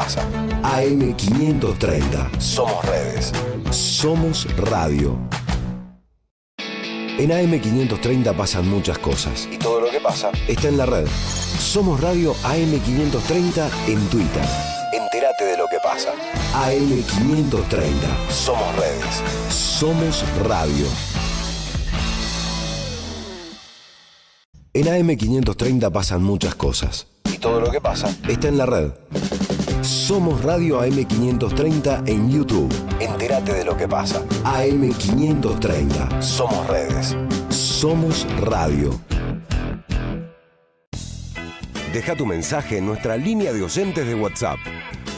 pasa. AM530. Somos redes. Somos radio. En AM530 pasan muchas cosas. Y todo lo que pasa está en la red. Somos Radio AM530 en Twitter. Entérate de lo que pasa. AM530. Somos redes. Somos radio. En AM530 pasan muchas cosas. Y todo lo que pasa está en la red. Somos Radio AM530 en YouTube. Entérate de lo que pasa. AM530. Somos redes. Somos radio. Deja tu mensaje en nuestra línea de oyentes de WhatsApp.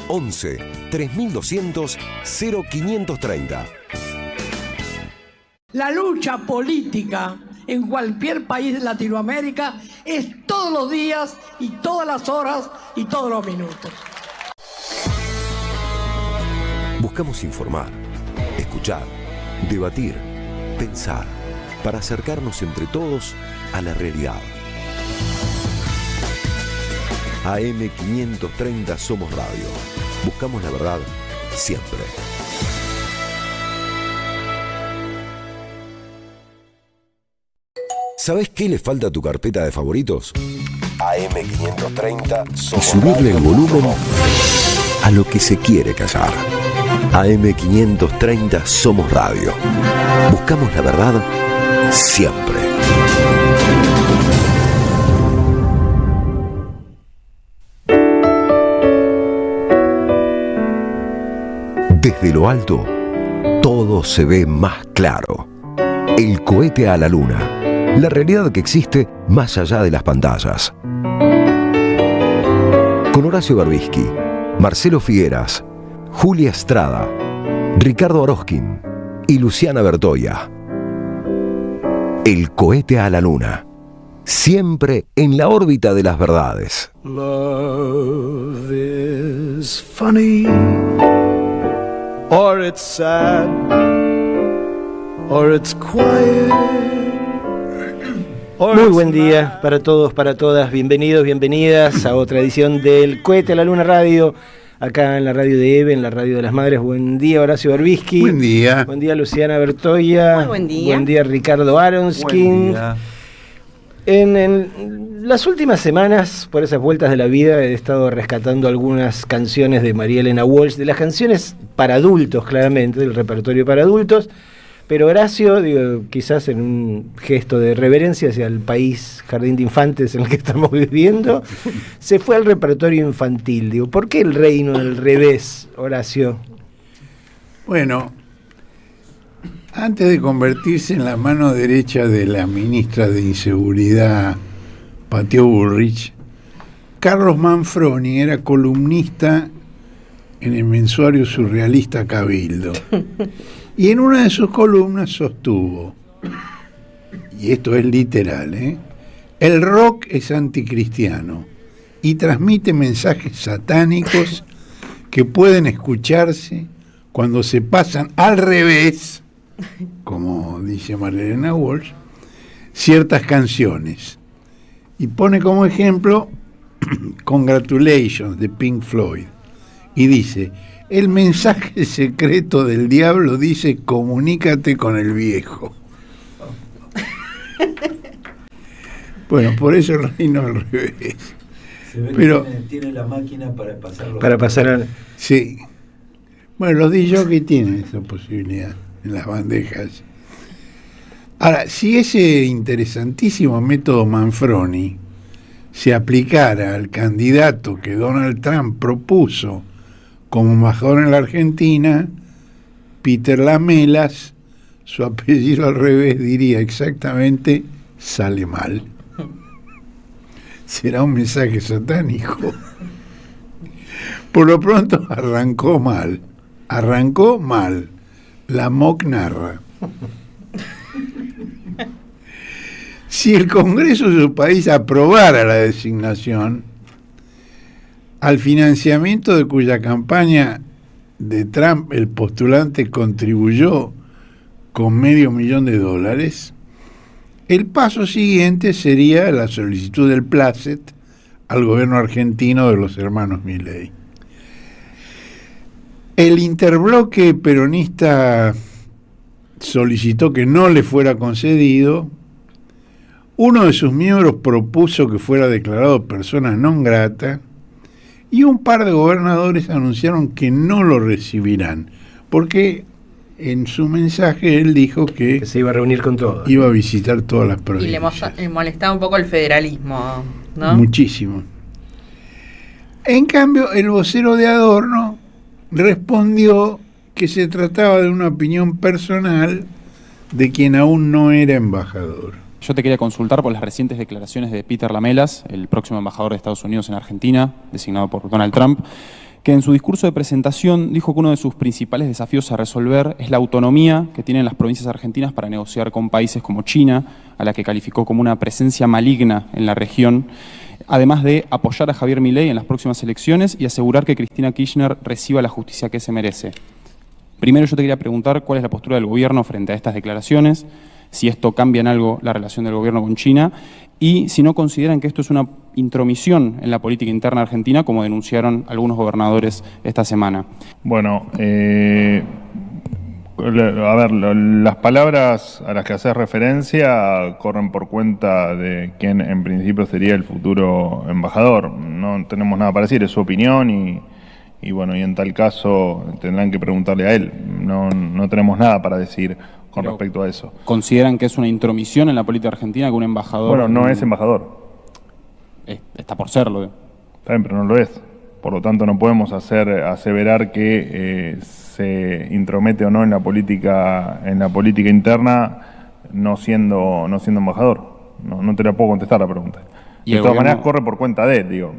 11 3200 0530. La lucha política en cualquier país de Latinoamérica es todos los días y todas las horas y todos los minutos. Buscamos informar, escuchar, debatir, pensar, para acercarnos entre todos a la realidad. AM530 Somos Radio. Buscamos la verdad siempre. ¿Sabés qué le falta a tu carpeta de favoritos? AM530 Somos. Y subirle el volumen a lo que se quiere callar. AM530 Somos Radio. Buscamos la verdad siempre. Desde lo alto, todo se ve más claro. El cohete a la luna. La realidad que existe más allá de las pantallas. Con Horacio Berbisky, Marcelo Figueras, Julia Estrada, Ricardo Orozkin y Luciana Bertoia. El cohete a la luna. Siempre en la órbita de las verdades. Love is funny, or it's sad, or it's quiet. Muy buen día para todos, para todas. Bienvenidos, bienvenidas a otra edición del Cohete a la Luna Radio, acá en la radio de EVE, en la radio de las madres. Buen día, Horacio Berbisky. Buen día. Buen día, Luciana Bertoia. Muy buen día. Buen día, Ricardo Aronskin. Buen día. En las últimas semanas, por esas vueltas de la vida, he estado rescatando algunas canciones de María Elena Walsh, de las canciones para adultos, claramente, del repertorio para adultos. Pero Horacio, digo, quizás en un gesto de reverencia hacia el país jardín de infantes en el que estamos viviendo, se fue al repertorio infantil. Digo, ¿por qué el reino del revés, Horacio? Bueno, antes de convertirse en la mano derecha de la ministra de Inseguridad, Patio Bullrich, Carlos Manfroni era columnista en el mensuario surrealista Cabildo. Y en una de sus columnas sostuvo, y esto es literal, el rock es anticristiano y transmite mensajes satánicos que pueden escucharse cuando se pasan al revés, como dice María Elena Walsh, ciertas canciones. Y pone como ejemplo Congratulations de Pink Floyd. Y dice, el mensaje secreto del diablo dice, comunícate con el viejo. Bueno, por eso el reino al revés. Se ve pero que tiene la máquina para pasarlo. Para pasar a... Sí. Bueno, los DJ tienen esa posibilidad en las bandejas. Ahora, si ese interesantísimo método Manfroni se aplicara al candidato que Donald Trump propuso como embajador en la Argentina, Peter Lamelas, su apellido al revés diría exactamente, sale mal. Será un mensaje satánico. Por lo pronto arrancó mal. La MOC narra. Si el Congreso de su país aprobara la designación, al financiamiento de cuya campaña de Trump el postulante contribuyó con $500,000, el paso siguiente sería la solicitud del Placet al gobierno argentino de los hermanos Milei. El interbloque peronista solicitó que no le fuera concedido. Uno de sus miembros propuso que fuera declarado persona non grata y un par de gobernadores anunciaron que no lo recibirán, porque en su mensaje él dijo que se iba a reunir con todos. Iba a visitar todas las Y provincias. le molestaba un poco el federalismo, ¿no? Muchísimo. En cambio, el vocero de Adorno respondió que se trataba de una opinión personal de quien aún no era embajador. Yo te quería consultar por las recientes declaraciones de Peter Lamelas, el próximo embajador de Estados Unidos en Argentina, designado por Donald Trump, que en su discurso de presentación dijo que uno de sus principales desafíos a resolver es la autonomía que tienen las provincias argentinas para negociar con países como China, a la que calificó como una presencia maligna en la región, además de apoyar a Javier Milei en las próximas elecciones y asegurar que Cristina Kirchner reciba la justicia que se merece. Primero yo te quería preguntar cuál es la postura del gobierno frente a estas declaraciones, si esto cambia en algo la relación del gobierno con China y si no consideran que esto es una intromisión en la política interna argentina, como denunciaron algunos gobernadores esta semana. Bueno, a ver, las palabras a las que haces referencia corren por cuenta de quien en principio sería el futuro embajador. No tenemos nada para decir, es su opinión y bueno, y en tal caso tendrán que preguntarle a él. No tenemos nada para decir con respecto a eso. ¿Consideran que es una intromisión en la política argentina que un embajador... Bueno, no es embajador. Está por serlo. Está bien, pero no lo es. Por lo tanto, no podemos aseverar que se intromete o no en la política interna, no siendo embajador. No te la puedo contestar la pregunta. De todas maneras, corre por cuenta de él, digo.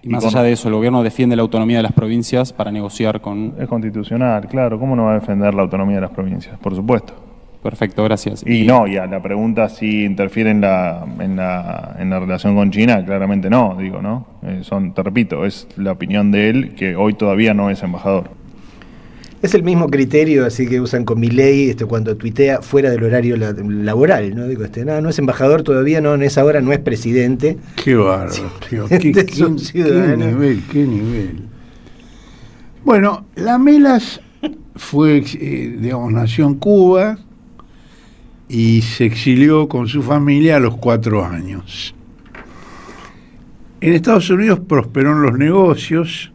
Y más allá de eso, el gobierno defiende la autonomía de las provincias para negociar con... Es constitucional, claro. ¿Cómo no va a defender la autonomía de las provincias? Por supuesto. Perfecto, gracias. Y a la pregunta si interfiere en la relación con China, claramente no, digo, ¿no? Te repito, es la opinión de él, que hoy todavía no es embajador. Es el mismo criterio así que usan con Milei cuando tuitea fuera del horario laboral, ¿no? Digo, no es embajador todavía, no, en esa hora no es presidente. Qué bárbaro, tío. ¿Qué nivel? Bueno, Lamelas nació en Cuba y se exilió con su familia a los 4 años. En Estados Unidos prosperó en los negocios,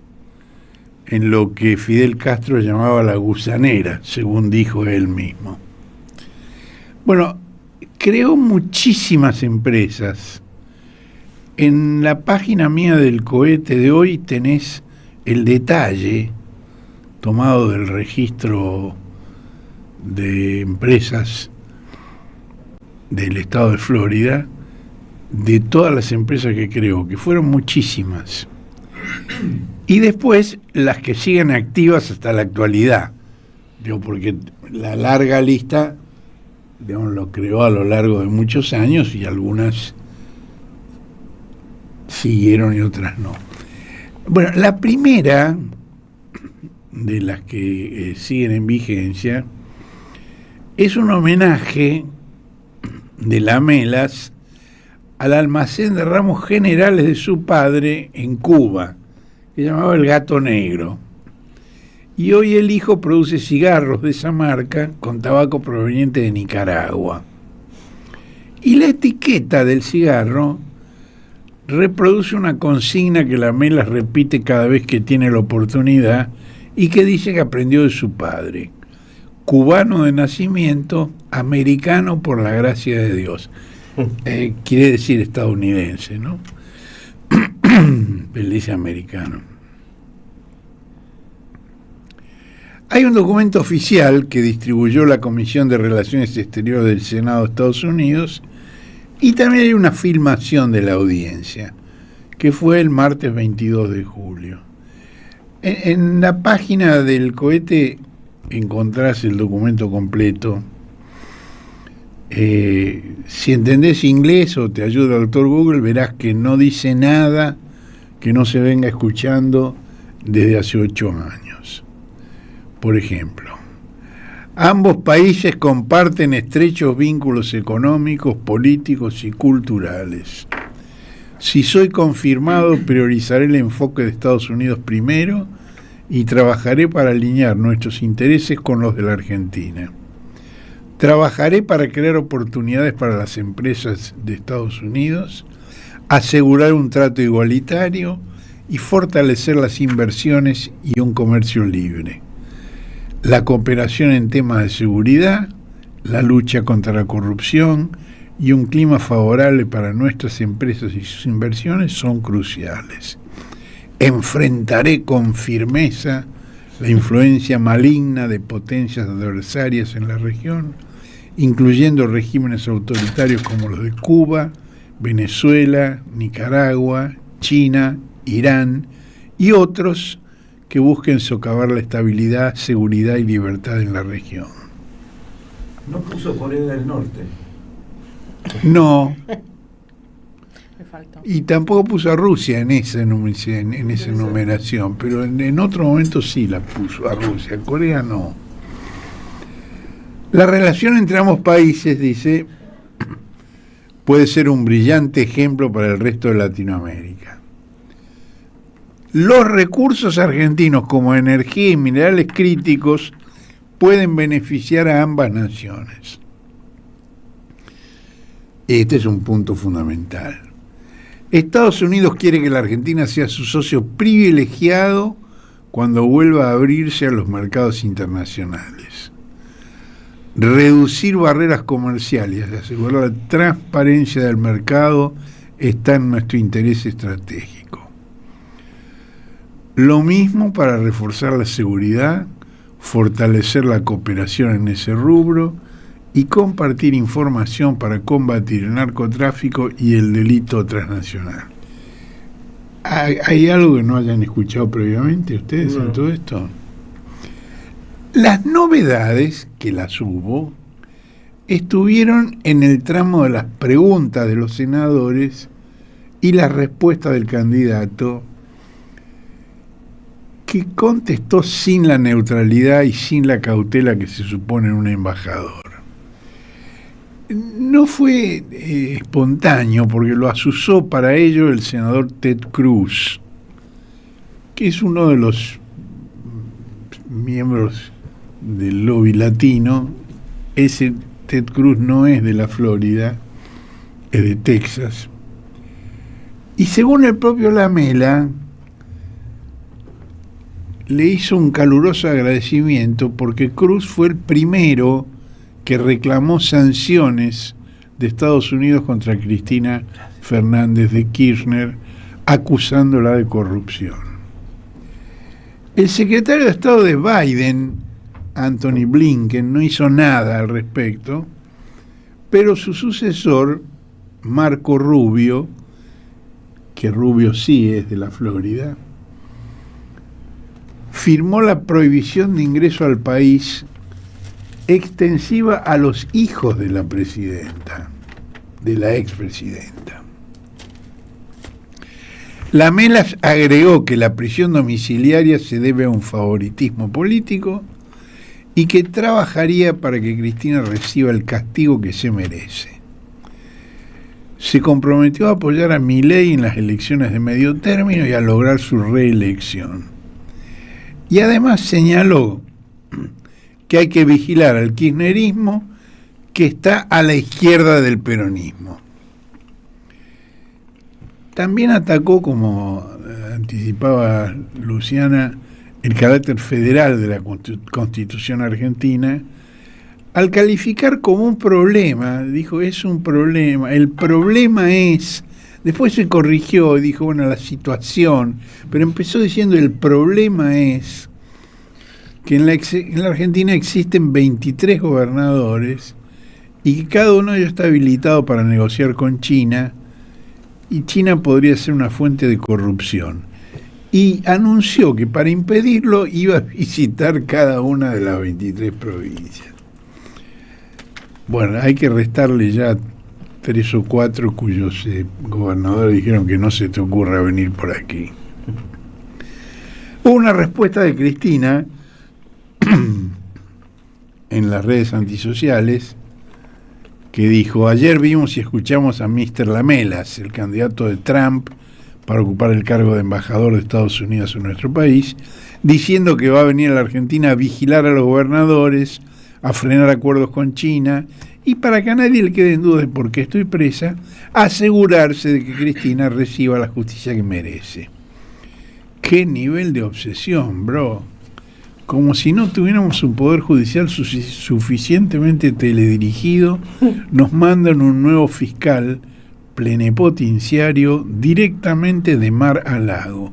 en lo que Fidel Castro llamaba la gusanera, según dijo él mismo. Bueno, creó muchísimas empresas. En la página mía del cohete de hoy tenés el detalle tomado del registro de empresas del estado de Florida, de todas las empresas que creó, que fueron muchísimas. Y después las que siguen activas hasta la actualidad. Porque la larga lista, lo creó a lo largo de muchos años y algunas siguieron y otras no. Bueno, la primera de las que siguen en vigencia es un homenaje de Lamelas al almacén de ramos generales de su padre en Cuba, que llamaba El Gato Negro. Y hoy el hijo produce cigarros de esa marca con tabaco proveniente de Nicaragua. Y la etiqueta del cigarro reproduce una consigna que Lamelas repite cada vez que tiene la oportunidad y que dice que aprendió de su padre: cubano de nacimiento, americano por la gracia de Dios. Quiere decir estadounidense, ¿no? Él dice americano. Hay un documento oficial que distribuyó la Comisión de Relaciones Exteriores del Senado de Estados Unidos y también hay una filmación de la audiencia, que fue el martes 22 de julio. En la página del cohete encontrás el documento completo. Si entendés inglés o te ayuda el doctor Google, verás que no dice nada que no se venga escuchando desde hace 8 años. Por ejemplo, ambos países comparten estrechos vínculos económicos, políticos y culturales. Si soy confirmado, priorizaré el enfoque de Estados Unidos primero y trabajaré para alinear nuestros intereses con los de la Argentina. Trabajaré para crear oportunidades para las empresas de Estados Unidos, asegurar un trato igualitario y fortalecer las inversiones y un comercio libre. La cooperación en temas de seguridad, la lucha contra la corrupción y un clima favorable para nuestras empresas y sus inversiones son cruciales. Enfrentaré con firmeza la influencia maligna de potencias adversarias en la región, incluyendo regímenes autoritarios como los de Cuba, Venezuela, Nicaragua, China, Irán y otros que busquen socavar la estabilidad, seguridad y libertad en la región. No puso Corea del Norte. No, Me faltó. y tampoco puso a Rusia en esa enumeración, pero en otro momento sí la puso a Rusia, Corea no. La relación entre ambos países, dice, puede ser un brillante ejemplo para el resto de Latinoamérica. Los recursos argentinos como energía y minerales críticos pueden beneficiar a ambas naciones. Este es un punto fundamental. Estados Unidos quiere que la Argentina sea su socio privilegiado cuando vuelva a abrirse a los mercados internacionales. Reducir barreras comerciales y asegurar la transparencia del mercado está en nuestro interés estratégico. Lo mismo para reforzar la seguridad, fortalecer la cooperación en ese rubro y compartir información para combatir el narcotráfico y el delito transnacional. ¿Hay algo que no hayan escuchado previamente ustedes en todo esto? Las novedades, que las hubo, estuvieron en el tramo de las preguntas de los senadores y la respuesta del candidato, que contestó sin la neutralidad y sin la cautela que se supone en un embajador. No fue espontáneo, porque lo asusó para ello el senador Ted Cruz, que es uno de los miembros del lobby latino. Ese Ted Cruz no es de la Florida, es de Texas. Y según el propio Lamela, le hizo un caluroso agradecimiento porque Cruz fue el primero que reclamó sanciones de Estados Unidos contra Cristina Fernández de Kirchner, acusándola de corrupción. El secretario de Estado de Biden, Anthony Blinken, no hizo nada al respecto, pero su sucesor, Marco Rubio, que Rubio sí es de la Florida, firmó la prohibición de ingreso al país extensiva a los hijos de la presidenta, de la expresidenta. Lamela agregó que la prisión domiciliaria se debe a un favoritismo político y que trabajaría para que Cristina reciba el castigo que se merece. Se comprometió a apoyar a Milei en las elecciones de medio término y a lograr su reelección. Y además señaló que hay que vigilar al kirchnerismo, que está a la izquierda del peronismo. También atacó, como anticipaba Luciana, el carácter federal de la Constitución argentina, al calificar como un problema. Dijo, es un problema, el problema es... Después se corrigió y dijo, bueno, la situación, pero empezó diciendo, el problema es que en la Argentina existen 23 gobernadores y que cada uno de ellos está habilitado para negociar con China, y China podría ser una fuente de corrupción. Y anunció que para impedirlo iba a visitar cada una de las 23 provincias. Bueno, hay que restarle ya 3 o 4 cuyos gobernadores dijeron que no se te ocurra venir por aquí. Hubo una respuesta de Cristina en las redes antisociales que dijo, ayer vimos y escuchamos a Mr. Lamelas, el candidato de Trump para ocupar el cargo de embajador de Estados Unidos en nuestro país, diciendo que va a venir a la Argentina a vigilar a los gobernadores, a frenar acuerdos con China, y para que a nadie le quede en duda de por qué estoy presa, asegurarse de que Cristina reciba la justicia que merece. ¡Qué nivel de obsesión, bro! Como si no tuviéramos un poder judicial suficientemente teledirigido, nos mandan un nuevo fiscal plenipotenciario directamente de mar a lago.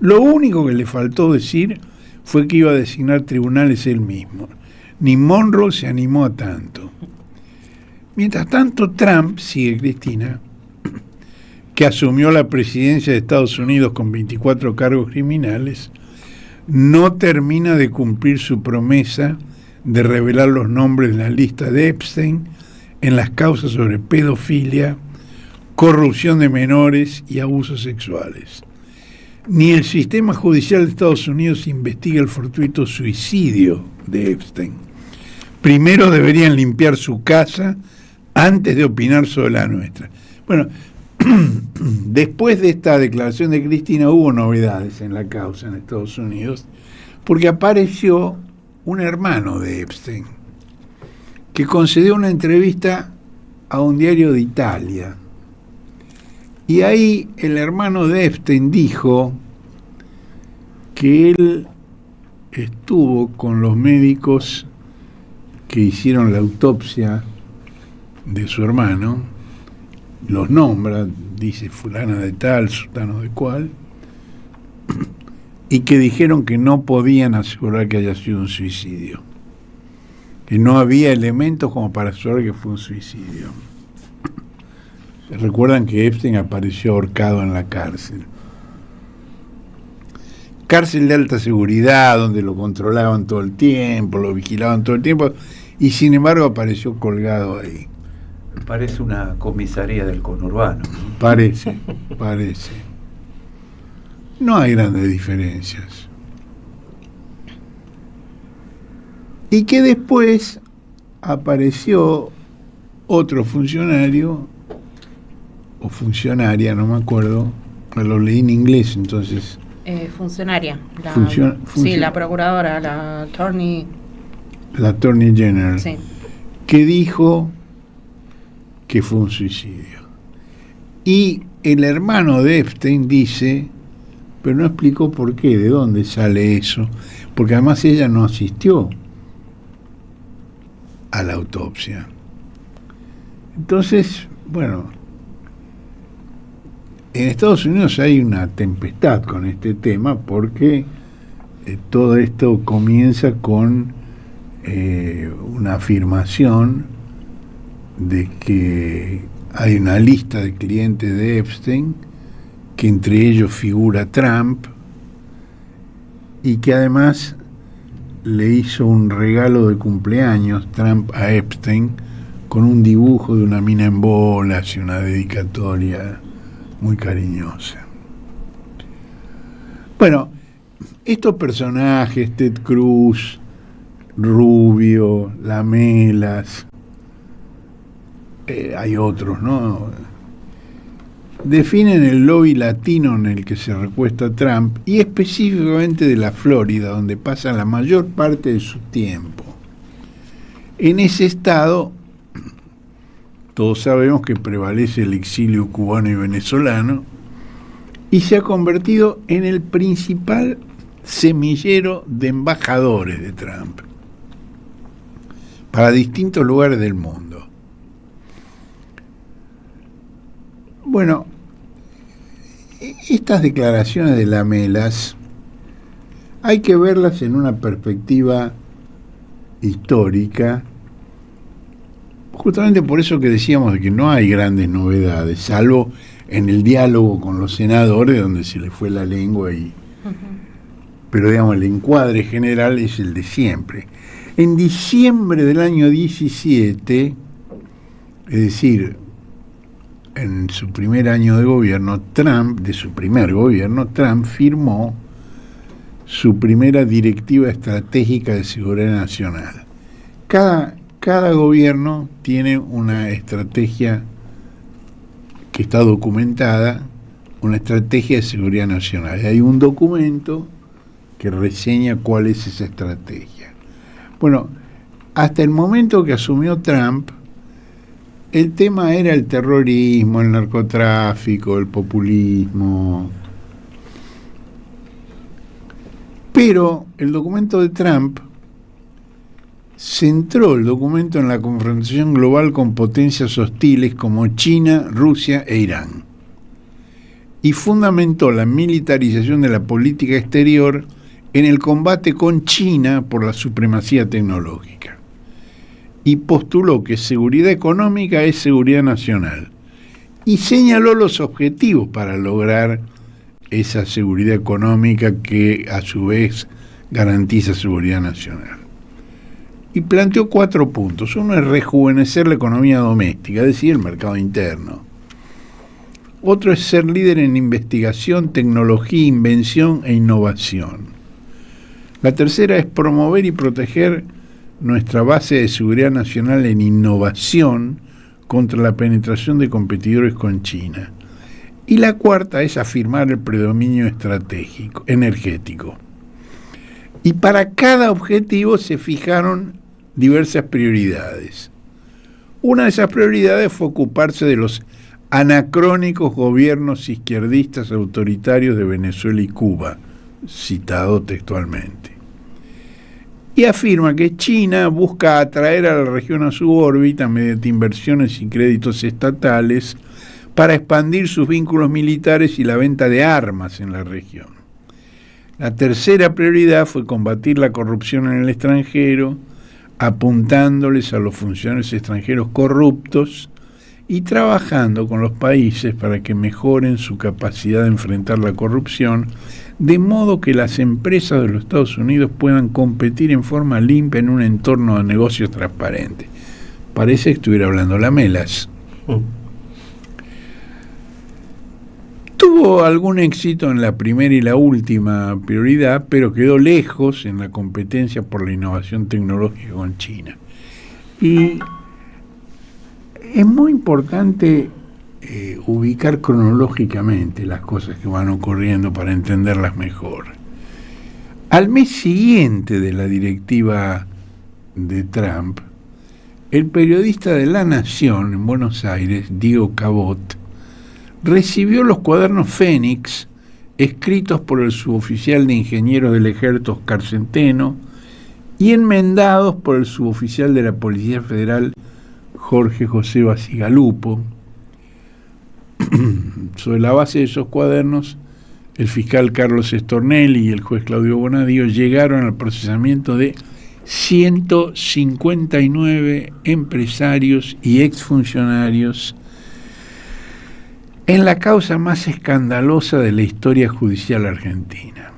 Lo único que le faltó decir fue que iba a designar tribunales él mismo. Ni Monroe se animó a tanto. Mientras tanto, Trump, sigue Cristina, que asumió la presidencia de Estados Unidos con 24 cargos criminales, no termina de cumplir su promesa de revelar los nombres de la lista de Epstein en las causas sobre pedofilia, corrupción de menores y abusos sexuales. Ni el sistema judicial de Estados Unidos investiga el fortuito suicidio de Epstein. Primero deberían limpiar su casa antes de opinar sobre la nuestra. Bueno, después de esta declaración de Cristina hubo novedades en la causa en Estados Unidos, porque apareció un hermano de Epstein que concedió una entrevista a un diario de Italia. Y ahí el hermano de Epstein dijo que él estuvo con los médicos que hicieron la autopsia de su hermano, los nombra, dice fulana de tal, sutano de cual, y que dijeron que no podían asegurar que haya sido un suicidio, que no había elementos como para asegurar que fue un suicidio. Recuerdan que Epstein apareció ahorcado en la cárcel. Cárcel de alta seguridad, donde lo controlaban todo el tiempo, lo vigilaban todo el tiempo, y sin embargo apareció colgado ahí. Parece una comisaría del conurbano. Parece. No hay grandes diferencias. Y que después apareció otro funcionario, o funcionaria, no me acuerdo, lo leí en inglés, entonces... Funcionaria. Sí, la procuradora, la attorney... La attorney general. Sí. Que dijo que fue un suicidio. Y el hermano de Epstein dice, pero no explicó por qué, de dónde sale eso, porque además ella no asistió a la autopsia. Entonces, bueno, en Estados Unidos hay una tempestad con este tema, porque todo esto comienza con una afirmación de que hay una lista de clientes de Epstein, que entre ellos figura Trump, y que además le hizo un regalo de cumpleaños Trump a Epstein con un dibujo de una mina en bolas y una dedicatoria muy cariñosa. Bueno, estos personajes, Ted Cruz, Rubio, Lamelas, hay otros, ¿no? Definen el lobby latino en el que se recuesta Trump, y específicamente de la Florida, donde pasa la mayor parte de su tiempo. En ese estado, todos sabemos que prevalece el exilio cubano y venezolano, y se ha convertido en el principal semillero de embajadores de Trump para distintos lugares del mundo. Bueno, estas declaraciones de Lamelas hay que verlas en una perspectiva histórica, justamente por eso que decíamos de que no hay grandes novedades, salvo en el diálogo con los senadores, donde se le fue la lengua, pero digamos el encuadre general es el de siempre. En diciembre del año 17, es decir, en su primer año de gobierno, Trump firmó su primera directiva estratégica de seguridad nacional. Cada gobierno tiene una estrategia que está documentada una estrategia de seguridad nacional. Hay un documento que reseña cuál es esa estrategia. Bueno, hasta el momento que asumió Trump, el tema era el terrorismo, el narcotráfico, el populismo. Pero el documento de Trump centró el documento en la confrontación global con potencias hostiles como China, Rusia e Irán, y fundamentó la militarización de la política exterior en el combate con China por la supremacía tecnológica, y postuló que seguridad económica es seguridad nacional, y señaló los objetivos para lograr esa seguridad económica que a su vez garantiza seguridad nacional. Y planteó 4 puntos. Uno es rejuvenecer la economía doméstica, es decir, el mercado interno. Otro es ser líder en investigación, tecnología, invención e innovación. La tercera es promover y proteger nuestra base de seguridad nacional en innovación contra la penetración de competidores con China. Y la cuarta es afirmar el predominio estratégico, energético. Y para cada objetivo se fijaron diversas prioridades. Una de esas prioridades fue ocuparse de los anacrónicos gobiernos izquierdistas autoritarios de Venezuela y Cuba, citado textualmente. Y afirma que China busca atraer a la región a su órbita mediante inversiones y créditos estatales para expandir sus vínculos militares y la venta de armas en la región. La tercera prioridad fue combatir la corrupción en el extranjero, apuntándoles a los funcionarios extranjeros corruptos y trabajando con los países para que mejoren su capacidad de enfrentar la corrupción, de modo que las empresas de los Estados Unidos puedan competir en forma limpia en un entorno de negocios transparente. Parece que estuviera hablando Lamelas. Tuvo algún éxito en la primera y la última prioridad, pero quedó lejos en la competencia por la innovación tecnológica con China. Y es muy importante ubicar cronológicamente las cosas que van ocurriendo para entenderlas mejor. Al mes siguiente de la directiva de Trump, el periodista de La Nación en Buenos Aires, Diego Cabot, recibió los cuadernos Fénix, escritos por el suboficial de ingenieros del ejército Oscar Centeno y enmendados por el suboficial de la Policía Federal Jorge José Basigalupo. Sobre la base de esos cuadernos, el fiscal Carlos Stornelli y el juez Claudio Bonadío llegaron al procesamiento de 159 empresarios y exfuncionarios en la causa más escandalosa de la historia judicial argentina.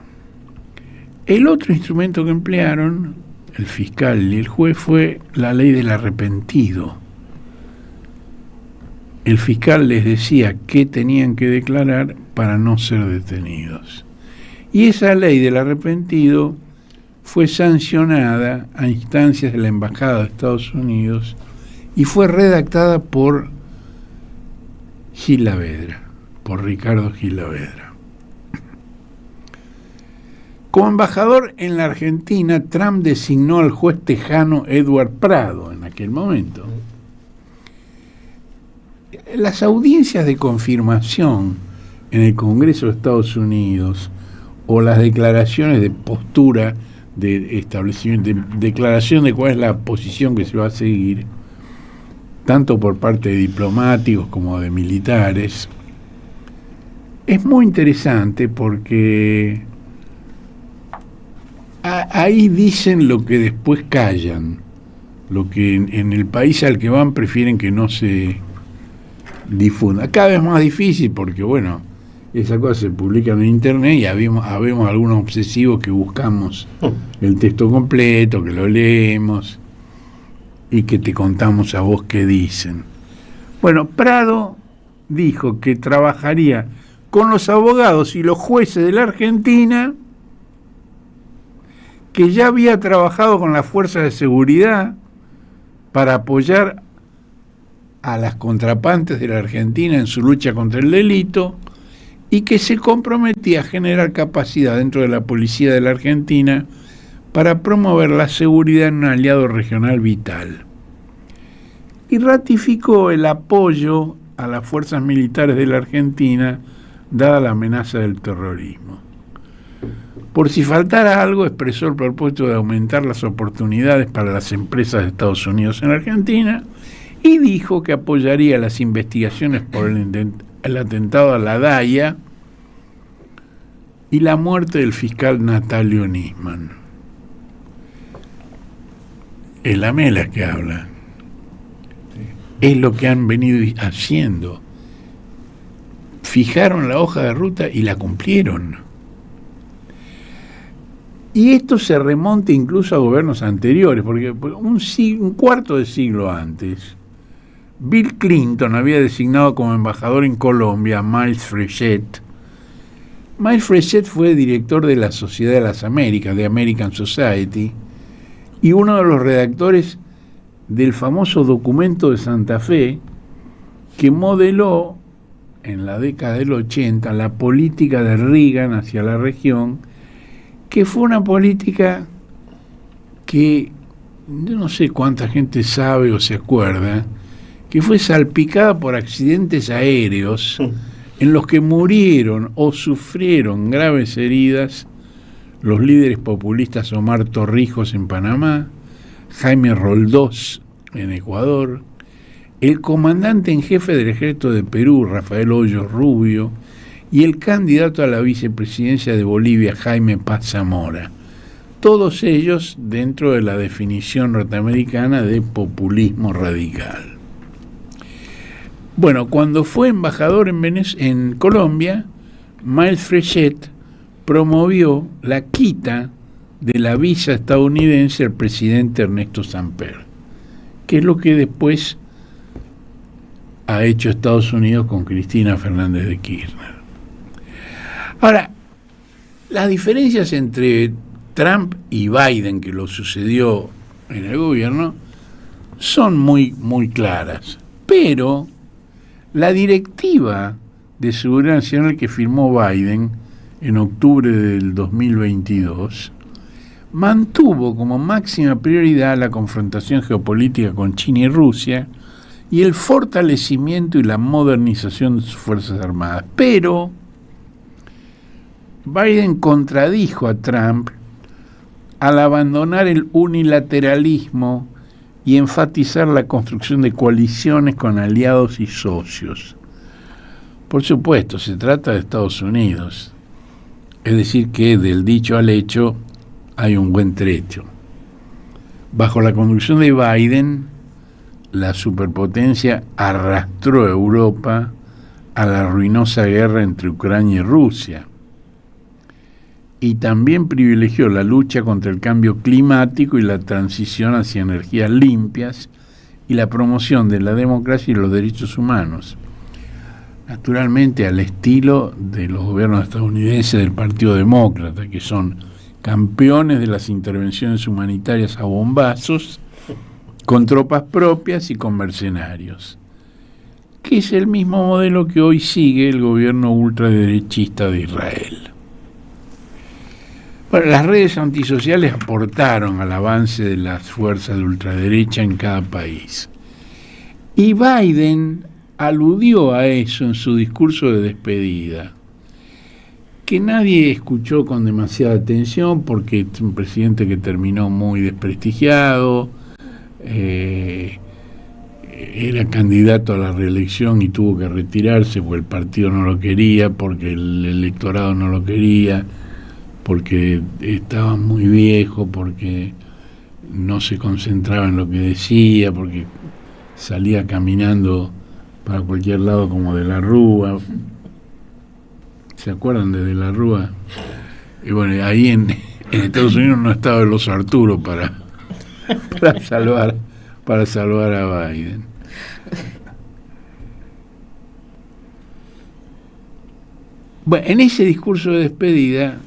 El otro instrumento que emplearon el fiscal y el juez fue la ley del arrepentido. El fiscal les decía qué tenían que declarar para no ser detenidos. Y esa ley del arrepentido fue sancionada a instancias de la Embajada de Estados Unidos y fue redactada por Gil Lavedra, por Ricardo Gil Lavedra. Como embajador en la Argentina, Trump designó al juez tejano Edward Prado en aquel momento. Las audiencias de confirmación en el Congreso de Estados Unidos o las declaraciones de postura de establecimiento, de declaración de cuál es la posición que se va a seguir, tanto por parte de diplomáticos como de militares, es muy interesante porque ahí dicen lo que después callan, lo que en el país al que van prefieren que no se difunda. Cada vez más difícil porque, bueno, esas cosas se publican en internet y habemos algunos obsesivos que buscamos el texto completo, que lo leemos y que te contamos a vos qué dicen. Bueno, Prado dijo que trabajaría con los abogados y los jueces de la Argentina, que ya había trabajado con las fuerzas de seguridad para apoyar a las contrapantes de la Argentina en su lucha contra el delito y que se comprometía a generar capacidad dentro de la policía de la Argentina para promover la seguridad en un aliado regional vital. Y ratificó el apoyo a las fuerzas militares de la Argentina dada la amenaza del terrorismo. Por si faltara algo, expresó el propósito de aumentar las oportunidades para las empresas de Estados Unidos en Argentina y dijo que apoyaría las investigaciones por el atentado a la DAIA y la muerte del fiscal Natalio Nisman. Es la Mela que habla. Es lo que han venido haciendo. Fijaron la hoja de ruta y la cumplieron. Y esto se remonta incluso a gobiernos anteriores, porque un cuarto de siglo antes, Bill Clinton había designado como embajador en Colombia a Miles Frechette. Miles Frechette fue director de la Sociedad de las Américas, de American Society, y uno de los redactores del famoso documento de Santa Fe, que modeló en la década del 80 la política de Reagan hacia la región, que fue una política que yo no sé cuánta gente sabe o se acuerda, que fue salpicada por accidentes aéreos en los que murieron o sufrieron graves heridas los líderes populistas Omar Torrijos en Panamá, Jaime Roldós en Ecuador, el comandante en jefe del ejército de Perú, Rafael Hoyos Rubio, y el candidato a la vicepresidencia de Bolivia, Jaime Paz Zamora. Todos ellos dentro de la definición norteamericana de populismo radical. Bueno, cuando fue embajador en Colombia, Miles Frechette promovió la quita de la visa estadounidense al presidente Ernesto Samper, que es lo que después ha hecho Estados Unidos con Cristina Fernández de Kirchner. Ahora, las diferencias entre Trump y Biden, que lo sucedió en el gobierno, son muy, muy claras. Pero la directiva de seguridad nacional que firmó Biden en octubre del 2022 mantuvo como máxima prioridad la confrontación geopolítica con China y Rusia y el fortalecimiento y la modernización de sus Fuerzas Armadas. Pero Biden contradijo a Trump al abandonar el unilateralismo y enfatizar la construcción de coaliciones con aliados y socios. Por supuesto, se trata de Estados Unidos. Es decir, que del dicho al hecho hay un buen trecho. Bajo la conducción de Biden, la superpotencia arrastró a Europa a la ruinosa guerra entre Ucrania y Rusia. Y también privilegió la lucha contra el cambio climático y la transición hacia energías limpias y la promoción de la democracia y los derechos humanos. Naturalmente al estilo de los gobiernos estadounidenses del Partido Demócrata, que son campeones de las intervenciones humanitarias a bombazos, con tropas propias y con mercenarios, que es el mismo modelo que hoy sigue el gobierno ultraderechista de Israel. Bueno, las redes antisociales aportaron al avance de las fuerzas de ultraderecha en cada país. Y Biden aludió a eso en su discurso de despedida, que nadie escuchó con demasiada atención porque es un presidente que terminó muy desprestigiado, era candidato a la reelección y tuvo que retirarse porque el partido no lo quería, porque el electorado no lo quería, porque estaba muy viejo, porque no se concentraba en lo que decía, porque salía caminando para cualquier lado como De la Rúa. ¿Se acuerdan de la Rúa? Y bueno, ahí en Estados Unidos no estaba el oso Arturo para salvar a Biden. Bueno, en ese discurso de despedida,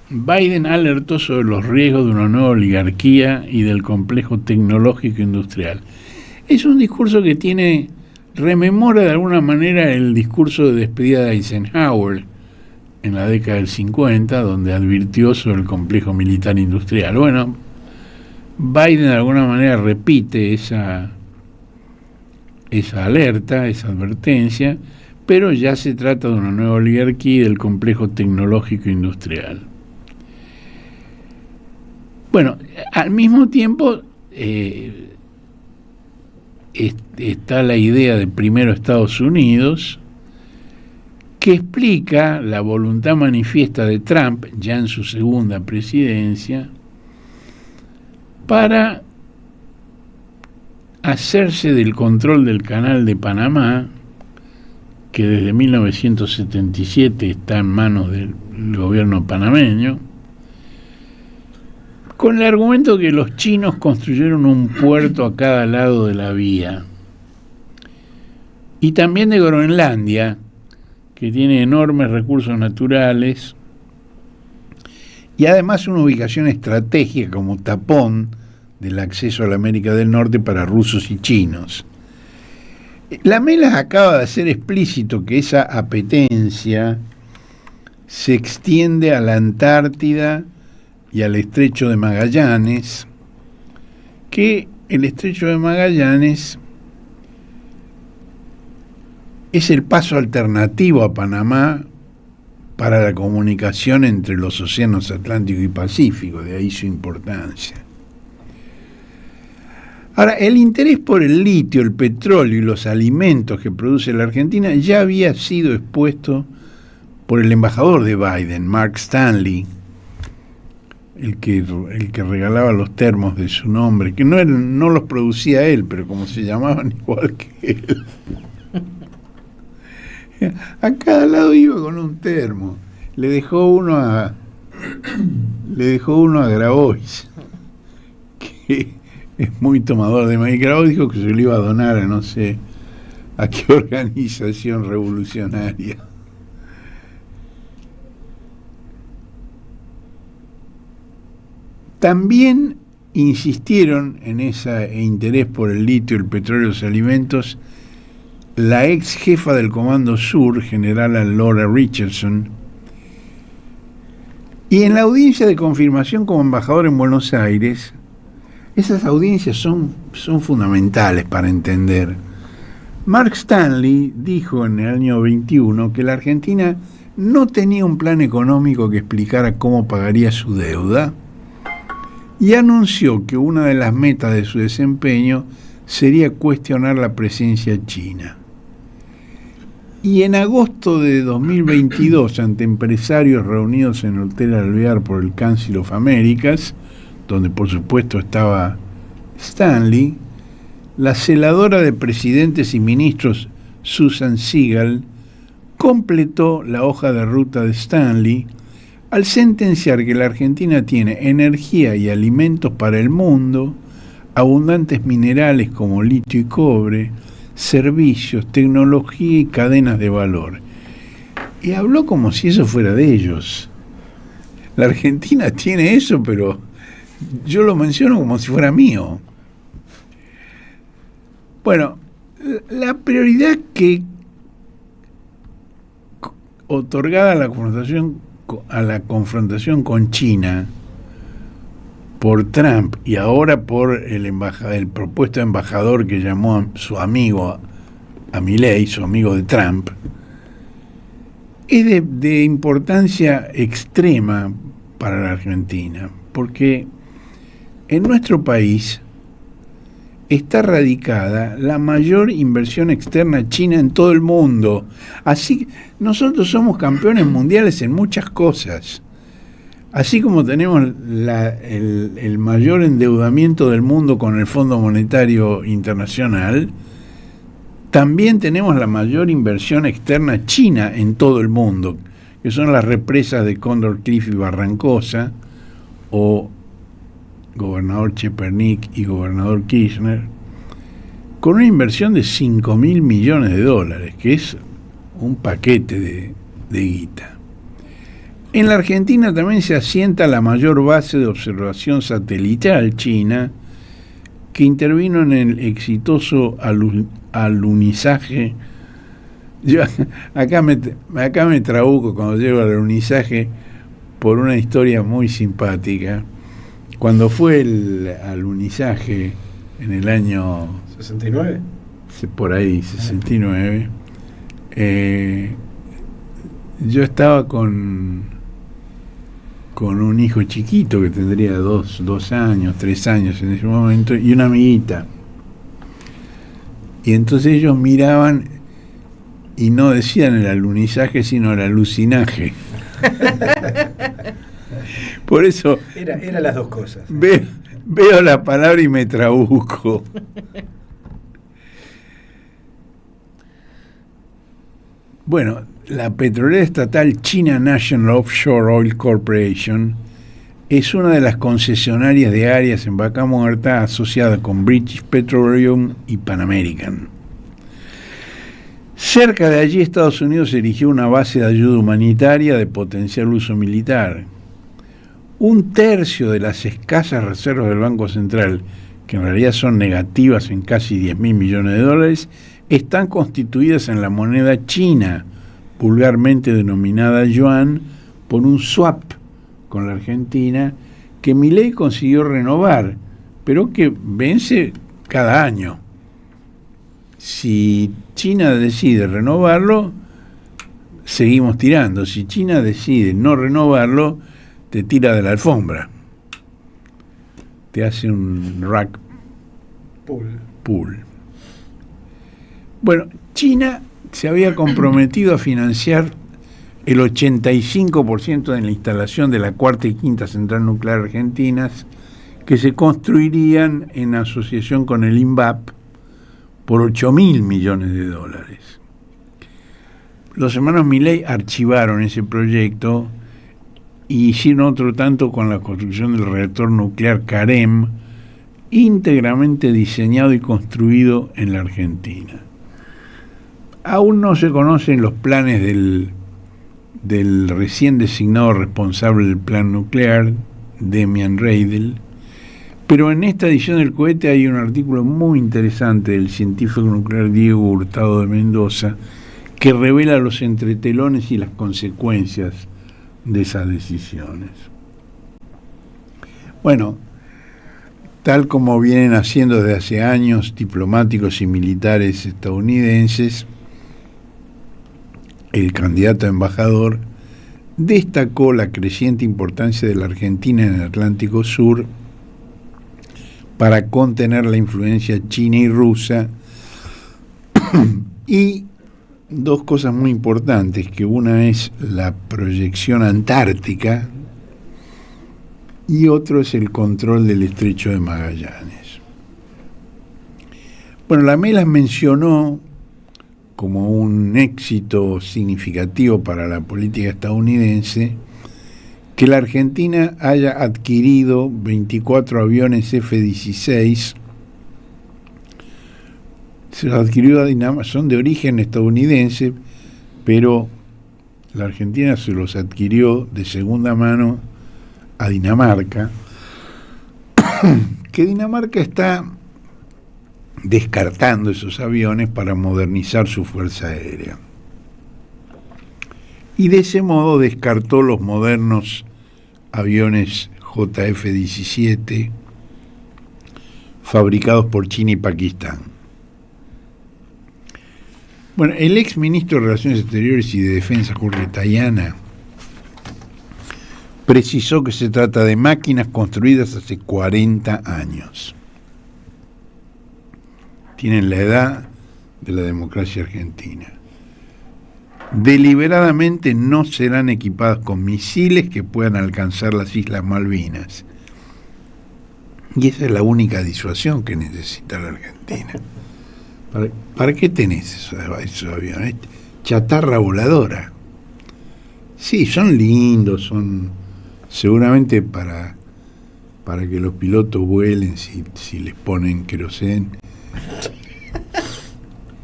Biden alertó sobre los riesgos de una nueva oligarquía y del complejo tecnológico industrial. Es un discurso que rememora de alguna manera el discurso de despedida de Eisenhower, en la década del 50, donde advirtió sobre el complejo militar industrial. Bueno, Biden de alguna manera repite esa alerta, esa advertencia, pero ya se trata de una nueva oligarquía y del complejo tecnológico industrial. Bueno, al mismo tiempo está la idea de primero Estados Unidos, que explica la voluntad manifiesta de Trump, ya en su segunda presidencia, para hacerse del control del Canal de Panamá, que desde 1977 está en manos del gobierno panameño, con el argumento que los chinos construyeron un puerto a cada lado de la vía, y también de Groenlandia, que tiene enormes recursos naturales y además una ubicación estratégica como tapón del acceso a la América del Norte para rusos y chinos. Lamelas acaba de hacer explícito que esa apetencia se extiende a la Antártida y al Estrecho de Magallanes, que el Estrecho de Magallanes es el paso alternativo a Panamá para la comunicación entre los océanos Atlántico y Pacífico, de ahí su importancia. Ahora, el interés por el litio, el petróleo y los alimentos que produce la Argentina ya había sido expuesto por el embajador de Biden, Mark Stanley, el que regalaba los termos de su nombre, que no los producía él, pero como se llamaban igual que él. A cada lado iba con un termo. Le dejó uno a Grabois, que es muy tomador de maíz. Grabois dijo que se lo iba a donar a no sé a qué organización revolucionaria. También insistieron en ese interés por el litio, el petróleo y los alimentos la ex jefa del Comando Sur, generala Laura Richardson, y en la audiencia de confirmación como embajador en Buenos Aires. Esas audiencias son fundamentales para entender. Mark Stanley dijo en el año 21 que la Argentina no tenía un plan económico que explicara cómo pagaría su deuda, y anunció que una de las metas de su desempeño sería cuestionar la presencia china. Y en agosto de 2022, ante empresarios reunidos en el Hotel Alvear por el Council of Americas, donde por supuesto estaba Stanley, la celadora de presidentes y ministros Susan Siegel completó la hoja de ruta de Stanley al sentenciar que la Argentina tiene energía y alimentos para el mundo, abundantes minerales como litio y cobre, servicios, tecnología y cadenas de valor. Y habló como si eso fuera de ellos. La Argentina tiene eso, pero yo lo menciono como si fuera mío. Bueno, la prioridad que otorgada a la confrontación con China por Trump y ahora por el propuesto embajador que llamó a su amigo, a Milei, su amigo de Trump, es de importancia extrema para la Argentina, porque en nuestro país está radicada la mayor inversión externa china en todo el mundo. Así, nosotros somos campeones mundiales en muchas cosas. Así como tenemos el mayor endeudamiento del mundo con el Fondo Monetario Internacional, también tenemos la mayor inversión externa china en todo el mundo, que son las represas de Condor Cliff y Barrancosa, o gobernador Chepernik y gobernador Kirchner, con una inversión de 5.000 millones de dólares, que es un paquete de guita. En la Argentina también se asienta la mayor base de observación satelital china, que intervino en el exitoso alunizaje Yo acá me trabuco cuando llego al alunizaje por una historia muy simpática. Cuando fue el alunizaje en el año 69, por ahí, 69, yo estaba con un hijo chiquito que tendría 2 años, 3 años en ese momento, y una amiguita. Y entonces ellos miraban y no decían el alunizaje, sino el alucinaje. Por eso era las dos cosas. Veo la palabra y me trabuco. Bueno, la petrolera estatal China National Offshore Oil Corporation es una de las concesionarias de áreas en Vaca Muerta asociada con British Petroleum y Pan American. Cerca de allí, Estados Unidos erigió una base de ayuda humanitaria de potencial uso militar. 1/3 de las escasas reservas del Banco Central, que en realidad son negativas en casi $10.000 millones, están constituidas en la moneda china, vulgarmente denominada yuan, por un swap con la Argentina que Milei consiguió renovar, pero que vence cada año. Si China decide renovarlo, seguimos tirando. Si China decide no renovarlo, te tira de la alfombra. Te hace un rack pool. Bueno, China se había comprometido a financiar el 85% de la instalación de la cuarta y quinta central nuclear argentinas, que se construirían en asociación con el INVAP por $8.000 millones. Los hermanos Milei archivaron ese proyecto y hicieron otro tanto con la construcción del reactor nuclear Carem, íntegramente diseñado y construido en la Argentina. Aún no se conocen los planes del recién designado responsable del plan nuclear, Demian Reidel, pero en esta edición del cohete hay un artículo muy interesante del científico nuclear Diego Hurtado de Mendoza que revela los entretelones y las consecuencias de esas decisiones. Bueno, tal como vienen haciendo desde hace años diplomáticos y militares estadounidenses, el candidato a embajador destacó la creciente importancia de la Argentina en el Atlántico Sur para contener la influencia china y rusa, y dos cosas muy importantes, que una es la proyección antártica y otro es el control del estrecho de Magallanes. Bueno, la Melas mencionó como un éxito significativo para la política estadounidense que la Argentina haya adquirido 24 aviones F-16. Se los adquirió a Dinamarca, son de origen estadounidense, pero la Argentina se los adquirió de segunda mano a Dinamarca, que Dinamarca está descartando esos aviones para modernizar su fuerza aérea. Y de ese modo descartó los modernos aviones JF-17 fabricados por China y Pakistán. Bueno, el ex ministro de Relaciones Exteriores y de Defensa, Jorge Tayana, precisó que se trata de máquinas construidas hace 40 años. Tienen la edad de la democracia argentina. Deliberadamente no serán equipadas con misiles que puedan alcanzar las Islas Malvinas. Y esa es la única disuasión que necesita la Argentina. ¿Para qué tenés esos aviones? Chatarra voladora. Sí, son lindos, son seguramente para que los pilotos vuelen si les ponen querosén.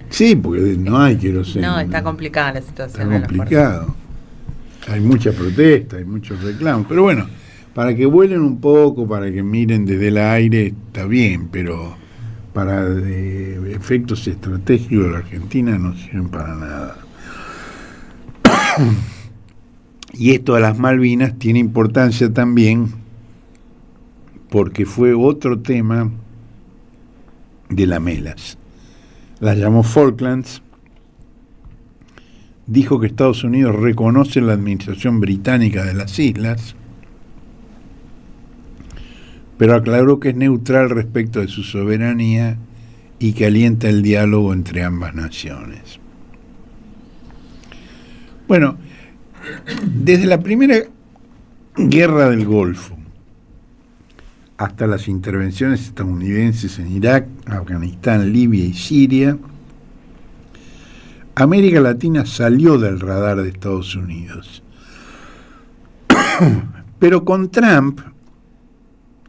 Sí, porque no hay queroseno. No, está complicada la situación. Está complicado. Hay mucha protesta, hay muchos reclamos. Pero bueno, para que vuelen un poco, para que miren desde el aire, está bien, pero para efectos estratégicos de la Argentina no sirven para nada. Y esto de las Malvinas tiene importancia también porque fue otro tema de Lamelas. Las llamó Falklands, dijo que Estados Unidos reconoce la administración británica de las islas, pero aclaró que es neutral respecto de su soberanía y que alienta el diálogo entre ambas naciones. Bueno, desde la primera guerra del Golfo hasta las intervenciones estadounidenses en Irak, Afganistán, Libia y Siria, América Latina salió del radar de Estados Unidos. Pero con Trump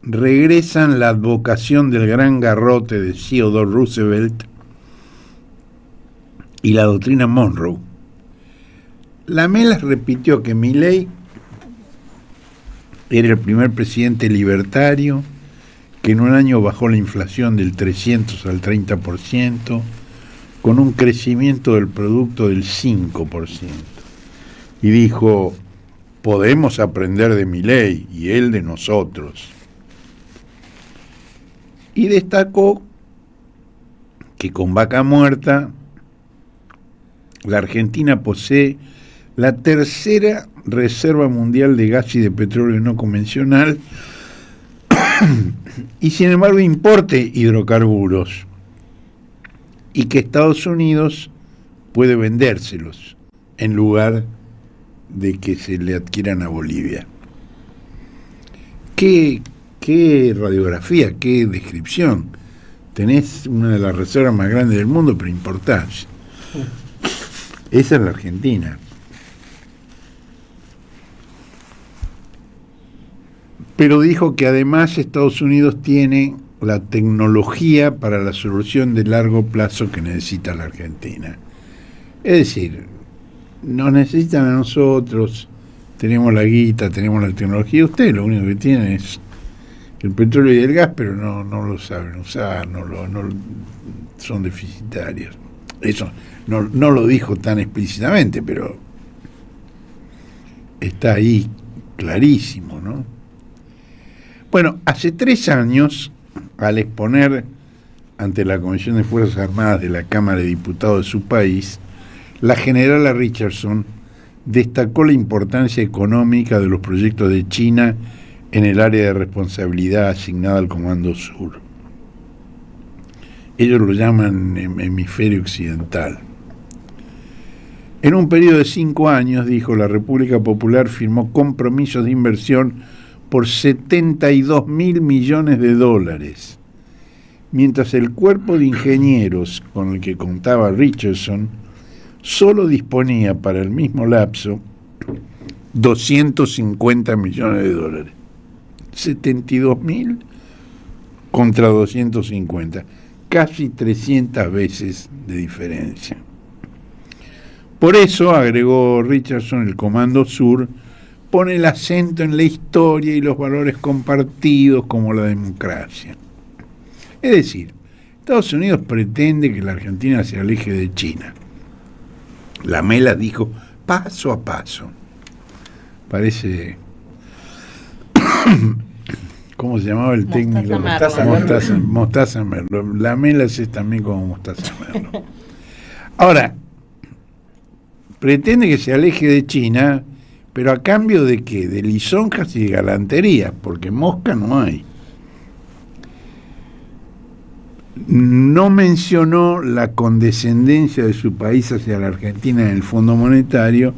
regresan la advocación del gran garrote de Theodore Roosevelt y la doctrina Monroe. Lamelas repitió que Milley era el primer presidente libertario, que en un año bajó la inflación del 300 al 30%, con un crecimiento del producto del 5%. Y dijo, podemos aprender de Milley y él de nosotros. Y destacó que con Vaca Muerta, la Argentina posee la tercera reserva mundial de gas y de petróleo no convencional y sin embargo importe hidrocarburos y que Estados Unidos puede vendérselos en lugar de que se le adquieran a Bolivia. ¿Qué radiografía, qué descripción? Tenés una de las reservas más grandes del mundo, pero importás. Esa es la Argentina. Pero dijo que además Estados Unidos tiene la tecnología para la solución de largo plazo que necesita la Argentina. Es decir, nos necesitan a nosotros, tenemos la guita, tenemos la tecnología, ustedes lo único que tienen es el petróleo y el gas, pero no lo saben usar, no son deficitarios. Eso no lo dijo tan explícitamente, pero está ahí clarísimo, ¿no? Bueno, hace 3 años, al exponer ante la Comisión de Fuerzas Armadas de la Cámara de Diputados de su país, la generala Richardson destacó la importancia económica de los proyectos de China en el área de responsabilidad asignada al Comando Sur. Ellos lo llaman hemisferio occidental. En un periodo de 5 años, dijo, la República Popular firmó compromisos de inversión por $72.000 millones, mientras el cuerpo de ingenieros con el que contaba Richardson solo disponía para el mismo lapso $250 millones. 72.000 contra 250, casi 300 veces de diferencia. Por eso, agregó Richardson, el Comando Sur pone el acento en la historia y los valores compartidos como la democracia. Es decir, Estados Unidos pretende que la Argentina se aleje de China. Lamelas dijo paso a paso. Parece... ¿Cómo se llamaba el técnico? Mostaza Merlo. Lamelas es también como Mostaza Merlo. Ahora, pretende que se aleje de China, pero a cambio de ¿qué? De lisonjas y de galanterías, porque mosca no hay. No mencionó la condescendencia de su país hacia la Argentina en el Fondo Monetario,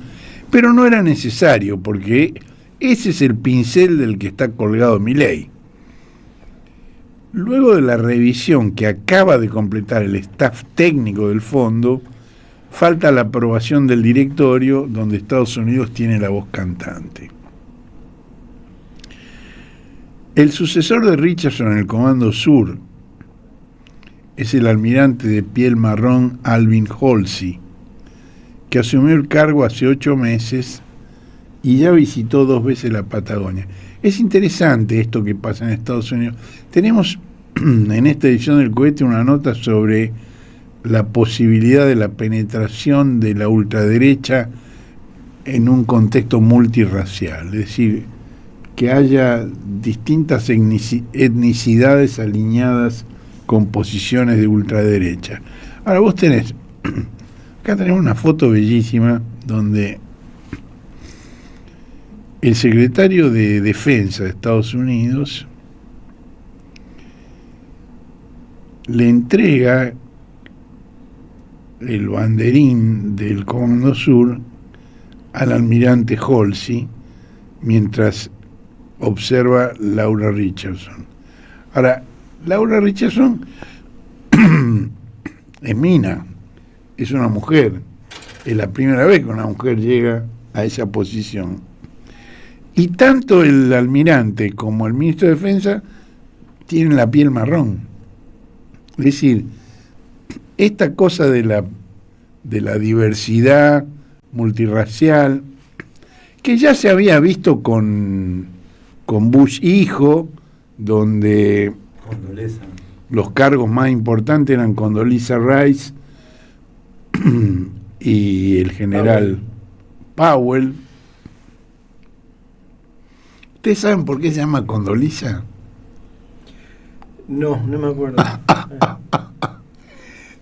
pero no era necesario, porque ese es el pincel del que está colgado Milley. Luego de la revisión que acaba de completar el staff técnico del fondo, falta la aprobación del directorio, donde Estados Unidos tiene la voz cantante. El sucesor de Richardson en el Comando Sur es el almirante de piel marrón Alvin Halsey, que asumió el cargo hace 8 meses y ya visitó 2 veces la Patagonia. Es interesante esto que pasa en Estados Unidos. Tenemos en esta edición del Cohete una nota sobre la posibilidad de la penetración de la ultraderecha en un contexto multirracial, es decir, que haya distintas etnicidades alineadas con posiciones de ultraderecha. Ahora vos tenés, acá tenemos una foto bellísima donde el secretario de Defensa de Estados Unidos le entrega el banderín del Comando Sur al almirante Halsey mientras observa Laura Richardson. Ahora, Laura Richardson es mina, es una mujer, es la primera vez que una mujer llega a esa posición. Y tanto el almirante como el ministro de Defensa tienen la piel marrón. Es decir, esta cosa de la diversidad multirracial, que ya se había visto con Bush hijo, donde Condoleezza. los cargos más importantes eran Condoleezza Rice y el general Powell. ¿Ustedes saben por qué se llama Condoleezza? No me acuerdo.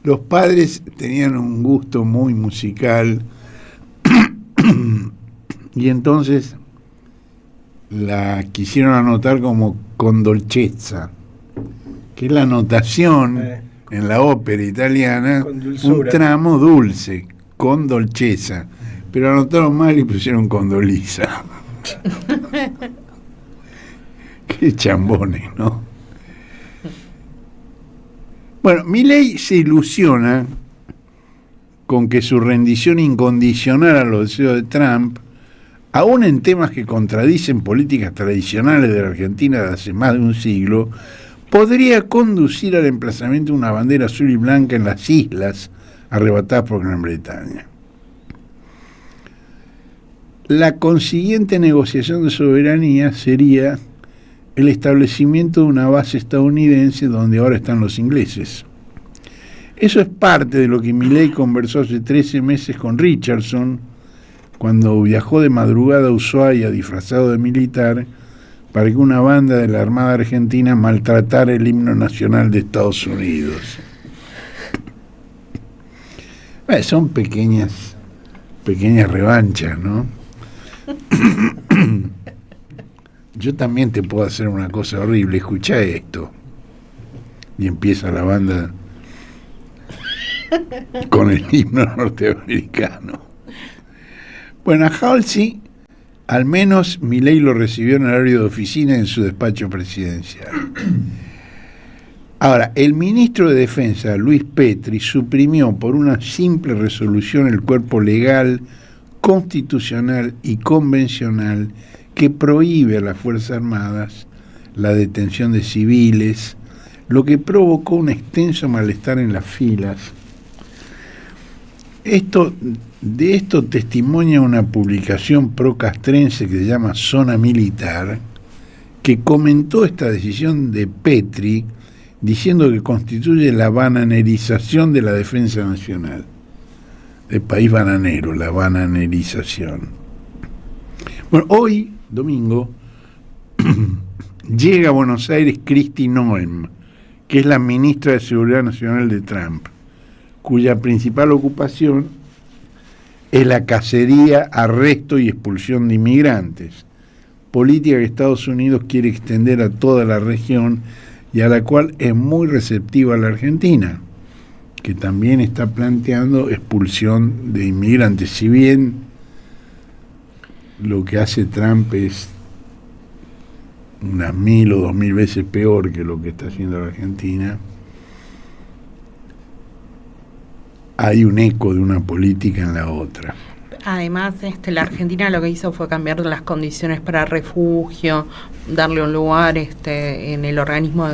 Los padres tenían un gusto muy musical y entonces la quisieron anotar como Condolcezza, que es la notación en la ópera italiana, un tramo dulce, Condolcezza, pero anotaron mal y pusieron Condoleezza. Qué chambones, ¿no? Bueno, Milei se ilusiona con que su rendición incondicional a los deseos de Trump, aún en temas que contradicen políticas tradicionales de la Argentina de hace más de un siglo, podría conducir al emplazamiento de una bandera azul y blanca en las islas arrebatadas por Gran Bretaña. La consiguiente negociación de soberanía sería el establecimiento de una base estadounidense donde ahora están los ingleses. Eso es parte de lo que Milei conversó hace 13 meses con Richardson, cuando viajó de madrugada a Ushuaia disfrazado de militar para que una banda de la Armada Argentina maltratara el himno nacional de Estados Unidos. Son pequeñas revanchas, ¿no? Yo también te puedo hacer una cosa horrible, escuchá esto. Y empieza la banda con el himno norteamericano. Bueno, a Halsey, al menos Milei lo recibió en horario de oficina en su despacho presidencial. Ahora, el ministro de Defensa, Luis Petri, suprimió por una simple resolución el cuerpo legal, constitucional y convencional que prohíbe a las Fuerzas Armadas la detención de civiles, lo que provocó un extenso malestar en las filas. De esto testimonia una publicación pro-castrense que se llama Zona Militar, que comentó esta decisión de Petri diciendo que constituye la bananerización de la defensa nacional. El país bananero, la bananerización. Bueno, hoy, domingo, llega a Buenos Aires Kristi Noem, que es la ministra de Seguridad Nacional de Trump, cuya principal ocupación es la cacería, arresto y expulsión de inmigrantes, política que Estados Unidos quiere extender a toda la región y a la cual es muy receptiva la Argentina, que también está planteando expulsión de inmigrantes. Si bien lo que hace Trump es unas 1000 o 2000 veces peor que lo que está haciendo la Argentina, hay un eco de una política en la otra. Además, la Argentina lo que hizo fue cambiar las condiciones para refugio, darle un lugar en el organismo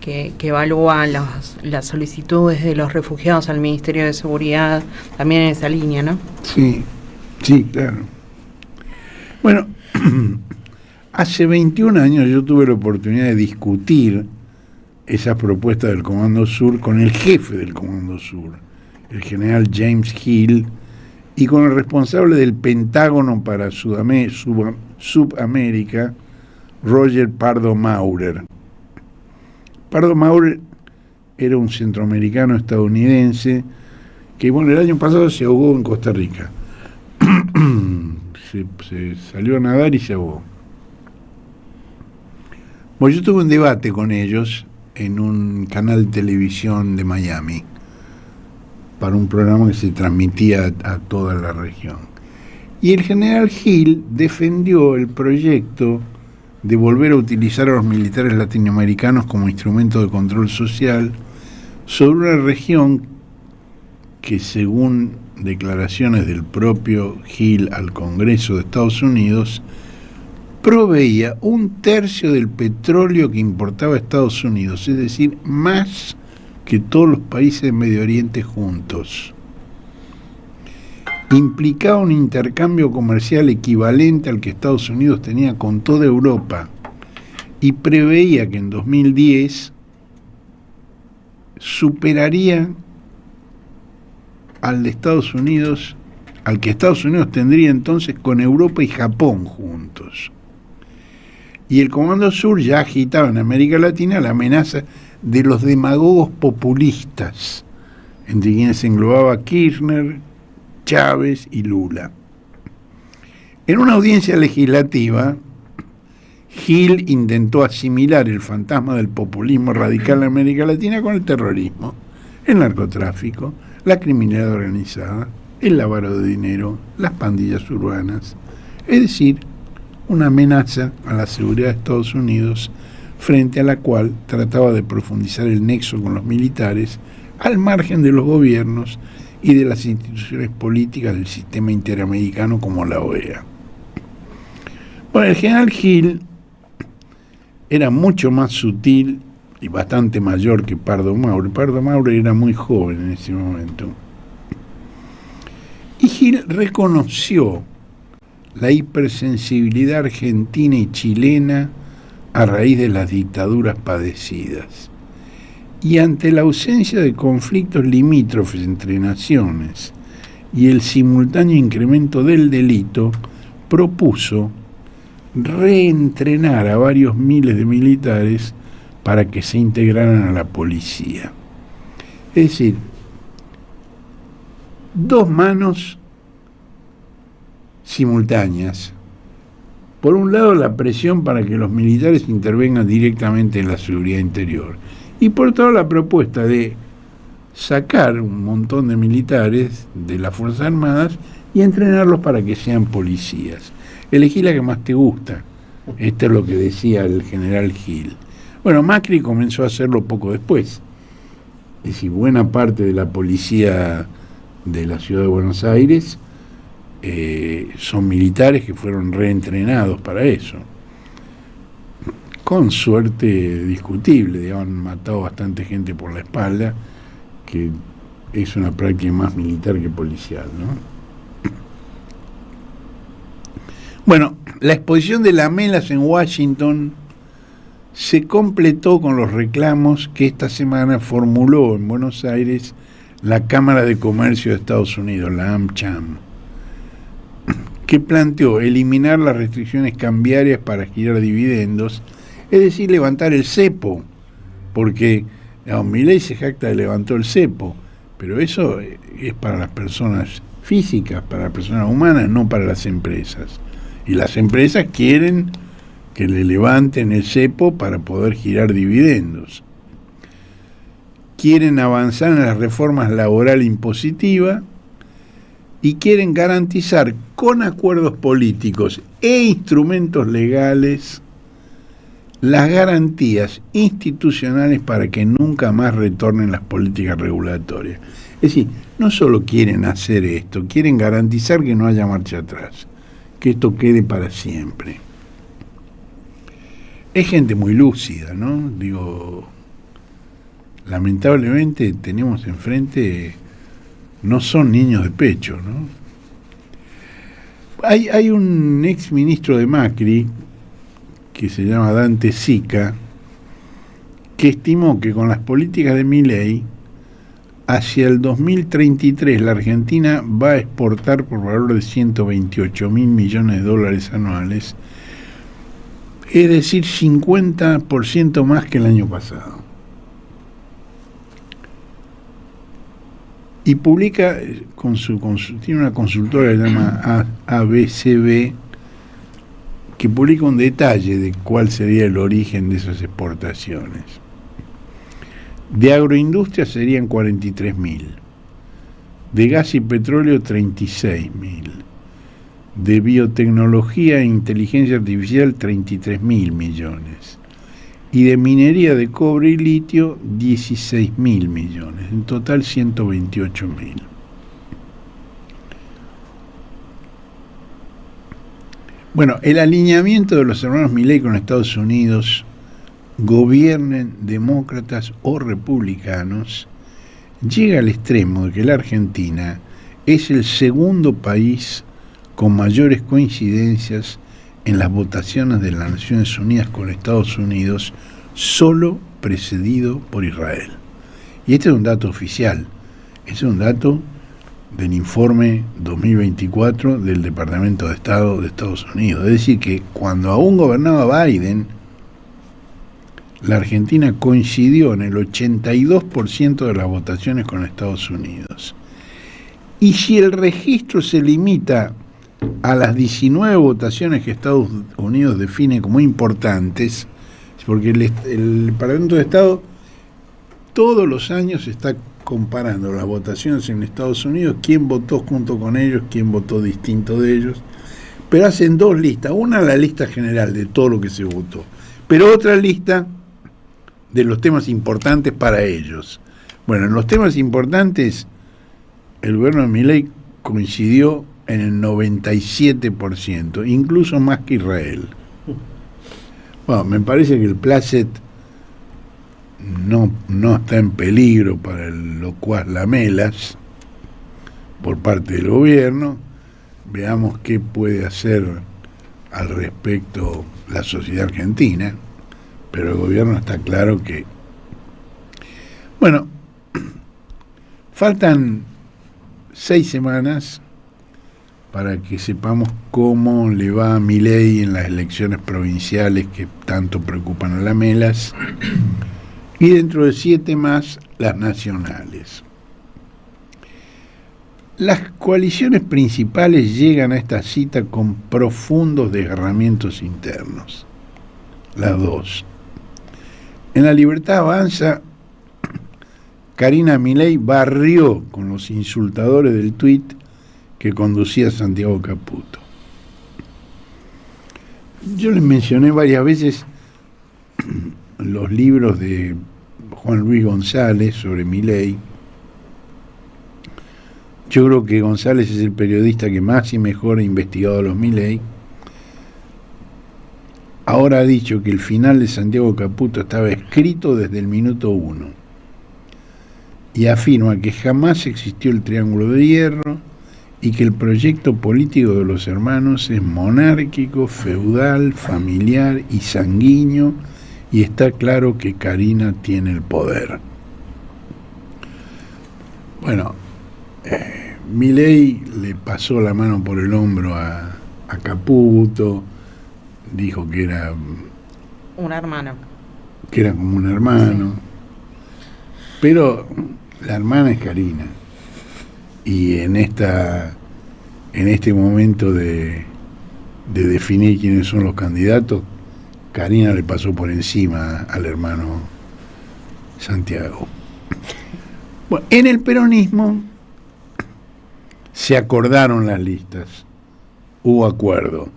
que evalúa las solicitudes de los refugiados al Ministerio de Seguridad, también en esa línea, ¿no? Sí, claro. Bueno, hace 21 años yo tuve la oportunidad de discutir esas propuestas del Comando Sur con el jefe del Comando Sur, el general James Hill, y con el responsable del Pentágono para Sudamérica, Roger Pardo Maurer. Pardo Maurer era un centroamericano estadounidense que, bueno, el año pasado se ahogó en Costa Rica. se salió a nadar y se ahogó. Bueno, yo tuve un debate con ellos en un canal de televisión de Miami para un programa que se transmitía a toda la región. Y el general Hill defendió el proyecto de volver a utilizar a los militares latinoamericanos como instrumento de control social sobre una región que, según declaraciones del propio Hill al Congreso de Estados Unidos, proveía 1/3 del petróleo que importaba Estados Unidos, es decir, más que todos los países de Medio Oriente juntos. Implicaba un intercambio comercial equivalente al que Estados Unidos tenía con toda Europa y preveía que en 2010 superaría al de Estados Unidos, al que Estados Unidos tendría entonces con Europa y Japón juntos. Y el Comando Sur ya agitaba en América Latina la amenaza de los demagogos populistas, entre quienes se englobaba Kirchner, Chávez y Lula. En una audiencia legislativa, Hill intentó asimilar el fantasma del populismo radical en América Latina con el terrorismo, el narcotráfico, la criminalidad organizada, el lavado de dinero, las pandillas urbanas, es decir, una amenaza a la seguridad de Estados Unidos, frente a la cual trataba de profundizar el nexo con los militares al margen de los gobiernos y de las instituciones políticas del sistema interamericano como la OEA. Bueno, el general Hill era mucho más sutil y bastante mayor que Pardo Maurer. Pardo Maurer era muy joven en ese momento. Y Hill reconoció la hipersensibilidad argentina y chilena a raíz de las dictaduras padecidas. Y ante la ausencia de conflictos limítrofes entre naciones y el simultáneo incremento del delito, propuso reentrenar a varios miles de militares para que se integraran a la policía. Es decir, dos manos simultáneas. Por un lado, la presión para que los militares intervengan directamente en la seguridad interior. Y por otro lado, la propuesta de sacar un montón de militares de las Fuerzas Armadas y entrenarlos para que sean policías. Elegí la que más te gusta. Esto es lo que decía el general Hill. Bueno, Macri comenzó a hacerlo poco después. Es decir, buena parte de la policía de la ciudad de Buenos Aires son militares que fueron reentrenados para eso. Con suerte discutible, han matado bastante gente por la espalda, que es una práctica más militar que policial, ¿no? Bueno, la exposición de Lamelas en Washington se completó con los reclamos que esta semana formuló en Buenos Aires la Cámara de Comercio de Estados Unidos, la AmCham, que planteó eliminar las restricciones cambiarias para girar dividendos, es decir, levantar el cepo, porque Milei se jacta de levantar el cepo, pero eso es para las personas físicas, para las personas humanas, no para las empresas. Y las empresas quieren que le levanten el cepo para poder girar dividendos. Quieren avanzar en las reformas laboral e impositiva y quieren garantizar con acuerdos políticos e instrumentos legales las garantías institucionales para que nunca más retornen las políticas regulatorias. Es decir, no solo quieren hacer esto, quieren garantizar que no haya marcha atrás, que esto quede para siempre. Es gente muy lúcida, ¿no? Digo, lamentablemente tenemos enfrente, no son niños de pecho, ¿no? Hay un ex ministro de Macri, que se llama Dante Sica, que estimó que con las políticas de Milei hacia el 2033 la Argentina va a exportar por valor de 128 mil millones de dólares anuales, es decir, 50% más que el año pasado. Y publica, tiene una consultora que se llama ABCB, que publica un detalle de cuál sería el origen de esas exportaciones. De agroindustria serían 43.000, de gas y petróleo 36.000, de biotecnología e inteligencia artificial 33.000 millones, y de minería de cobre y litio 16.000 millones, en total 128.000. Bueno, el alineamiento de los hermanos Milei con Estados Unidos, gobiernen demócratas o republicanos, llega al extremo de que la Argentina es el segundo país con mayores coincidencias en las votaciones de las Naciones Unidas con Estados Unidos, solo precedido por Israel. Y este es un dato oficial, es un dato del informe 2024 del Departamento de Estado de Estados Unidos. Es decir, que cuando aún gobernaba Biden, la Argentina coincidió en el 82% de las votaciones con Estados Unidos. Y si el registro se limita a las 19 votaciones que Estados Unidos define como importantes, porque el Departamento de Estado todos los años está comparando las votaciones en Estados Unidos, quién votó junto con ellos, quién votó distinto de ellos, pero hacen dos listas, una la lista general de todo lo que se votó, pero otra lista de los temas importantes para ellos. Bueno, en los temas importantes el gobierno de Milei coincidió en el 97%, incluso más que Israel. Bueno, me parece que el Placet no está en peligro para el locuaz Lamelas por parte del gobierno. Veamos qué puede hacer al respecto la sociedad argentina, pero el gobierno está claro que... Bueno, faltan 6 semanas para que sepamos cómo le va a Milei en las elecciones provinciales que tanto preocupan a Lamelas, y dentro de 7 más las nacionales. Las coaliciones principales llegan a esta cita con profundos desgarramientos internos, las dos. En La Libertad Avanza, Karina Milei barrió con los insultadores del tuit que conducía Santiago Caputo. Yo les mencioné varias veces los libros de Juan Luis González sobre Milei. Yo creo que González es el periodista que más y mejor ha investigado a los Milei. Ahora ha dicho que el final de Santiago Caputo estaba escrito desde el minuto 1 y afirma que jamás existió el Triángulo de Hierro y que el proyecto político de los hermanos es monárquico, feudal, familiar y sanguíneo, y está claro que Karina tiene el poder. Bueno, Milei le pasó la mano por el hombro a Caputo, dijo que era un hermano, que era como un hermano, sí. Pero la hermana es Karina, y en este momento de definir quiénes son los candidatos, Karina le pasó por encima al hermano Santiago. Bueno, en el peronismo se acordaron las listas, hubo acuerdo,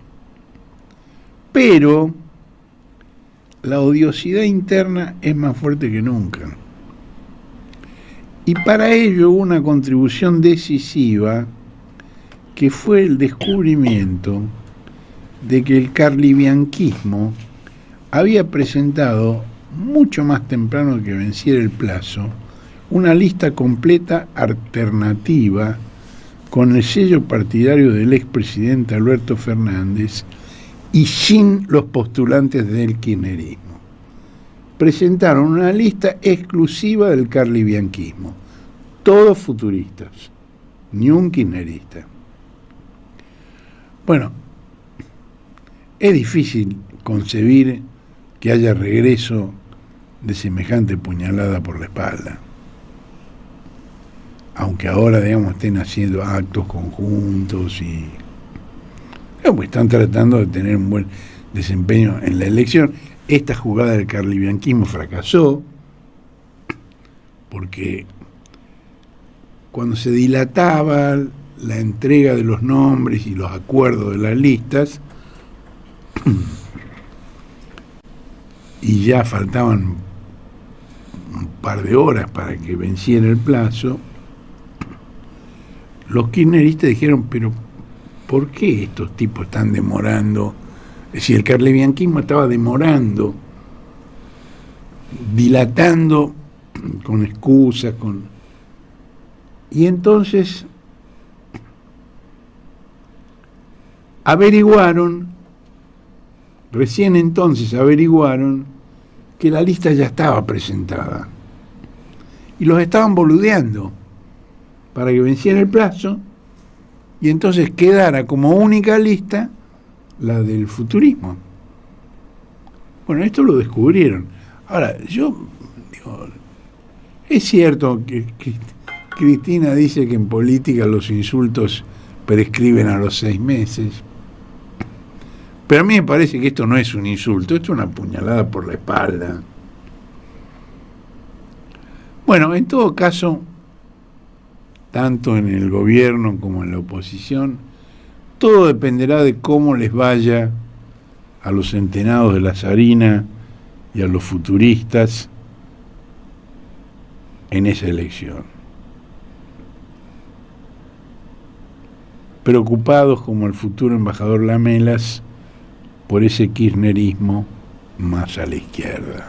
pero la odiosidad interna es más fuerte que nunca. Y para ello hubo una contribución decisiva que fue el descubrimiento de que el carlibianquismo había presentado, mucho más temprano que venciera el plazo, una lista completa alternativa con el sello partidario del expresidente Alberto Fernández y sin los postulantes del kirchnerismo. Presentaron una lista exclusiva del carlibianquismo. todos futuristas, ni un kirchnerista. Bueno, es difícil concebir que haya regreso de semejante puñalada por la espalda. Aunque ahora, digamos, estén haciendo actos conjuntos y pues están tratando de tener un buen desempeño en la elección. Esta jugada del carlibianquismo fracasó porque cuando se dilataba la entrega de los nombres y los acuerdos de las listas y ya faltaban un par de horas para que venciera el plazo, los kirchneristas dijeron, pero ¿por qué estos tipos están demorando? Es decir, el carlevianquismo estaba demorando, dilatando con excusas, y entonces recién entonces averiguaron que la lista ya estaba presentada y los estaban boludeando para que venciera el plazo y entonces quedara como única lista la del futurismo. Bueno, esto lo descubrieron. Ahora, yo digo, es cierto que Cristina dice que en política los insultos prescriben a los 6 meses, pero a mí me parece que esto no es un insulto, esto es una puñalada por la espalda. Bueno, en todo caso, tanto en el gobierno como en la oposición, todo dependerá de cómo les vaya a los centenados de la Zarina y a los futuristas en esa elección. Preocupados como el futuro embajador Lamelas por ese kirchnerismo más a la izquierda.